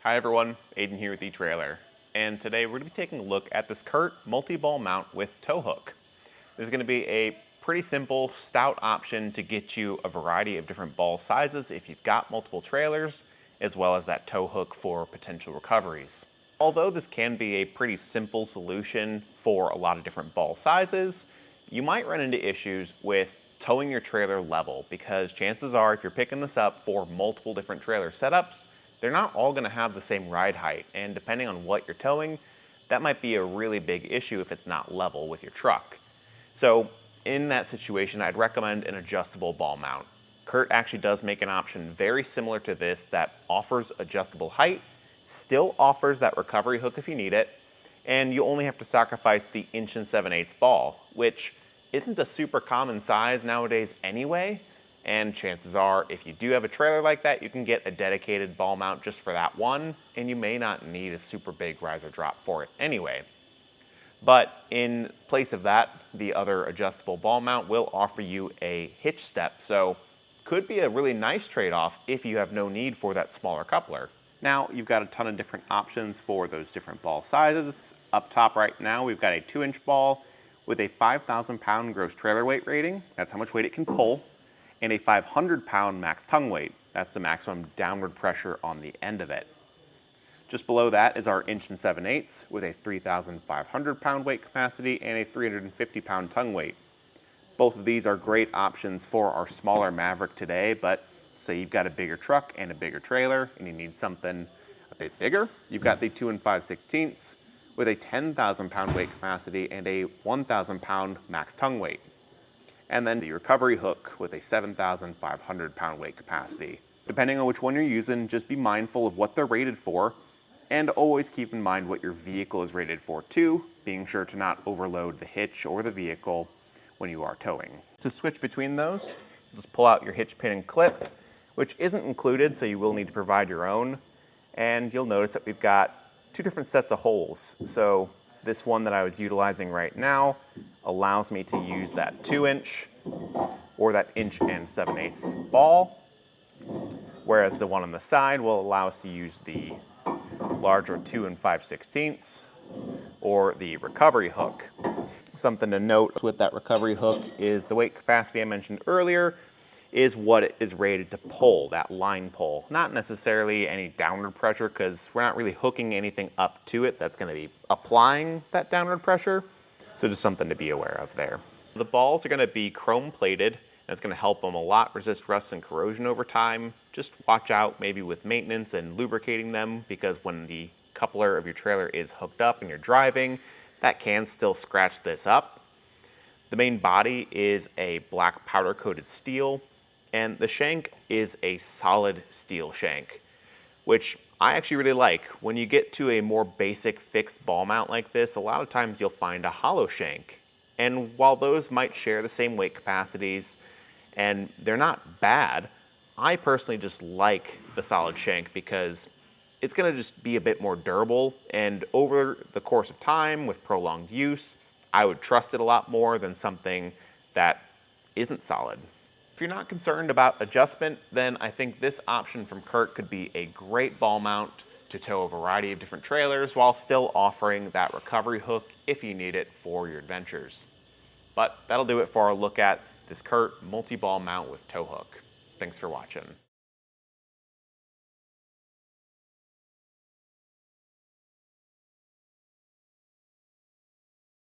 Hi everyone, Aiden here with etrailer, and today we're going to be taking a look at this Curt multi-ball mount with tow hook. This is going to be a pretty simple stout option to get you a variety of different ball sizes if you've got multiple trailers, as well as that tow hook for potential recoveries. Although this can be a pretty simple solution for a lot of different ball sizes, you might run into issues with towing your trailer level, because chances are if you're picking this up for multiple different trailer setups, they're not all going to have the same ride height, and depending on what you're towing, that might be a really big issue if it's not level with your truck. So in that situation, I'd recommend an adjustable ball mount. Curt actually does make an option very similar to this that offers adjustable height, still offers that recovery hook if you need it, and you only have to sacrifice the 1 7/8" ball, which isn't a super common size nowadays anyway. And chances are, if you do have a trailer like that, you can get a dedicated ball mount just for that one, and you may not need a super big riser drop for it anyway. But in place of that, the other adjustable ball mount will offer you a hitch step, so could be a really nice trade-off if you have no need for that smaller coupler. Now, you've got a ton of different options for those different ball sizes. Up top right now, we've got a 2-inch ball with a 5,000-pound gross trailer weight rating. That's how much weight it can pull. And a 500-pound max tongue weight. That's the maximum downward pressure on the end of it. Just below that is our 1 7/8" with a 3,500-pound weight capacity and a 350-pound tongue weight. Both of these are great options for our smaller Maverick today, but say you've got a bigger truck and a bigger trailer and you need something a bit bigger, you've got the 2 5/16" with a 10,000-pound weight capacity and a 1,000-pound max tongue weight. And then the recovery hook with a 7,500-pound weight capacity. Depending on which one you're using, just be mindful of what they're rated for, and always keep in mind what your vehicle is rated for too, being sure to not overload the hitch or the vehicle when you are towing. To switch between those, just pull out your hitch pin and clip, which isn't included, so you will need to provide your own. And you'll notice that we've got 2 different sets of holes. So this one that I was utilizing right now allows me to use that 2-inch or that 1 7/8" ball, whereas the one on the side will allow us to use the larger 2 5/16" or the recovery hook. Something to note with that recovery hook is the weight capacity I mentioned earlier is what it is rated to pull, that line pull. Not necessarily any downward pressure, because we're not really hooking anything up to it that's going to be applying that downward pressure. So just something to be aware of there. The balls are going to be chrome plated. That's going to help them a lot resist rust and corrosion over time. Just watch out maybe with maintenance and lubricating them, because when the coupler of your trailer is hooked up and you're driving, that can still scratch this up. The main body is a black powder coated steel, and the shank is a solid steel shank, which I actually really like. When you get to a more basic fixed ball mount like this, a lot of times you'll find a hollow shank. And while those might share the same weight capacities and they're not bad, I personally just like the solid shank because it's going to just be a bit more durable, and over the course of time with prolonged use, I would trust it a lot more than something that isn't solid. If you're not concerned about adjustment, then I think this option from Curt could be a great ball mount to tow a variety of different trailers while still offering that recovery hook if you need it for your adventures. But that'll do it for our look at this Curt multi-ball mount with tow hook. Thanks for watching.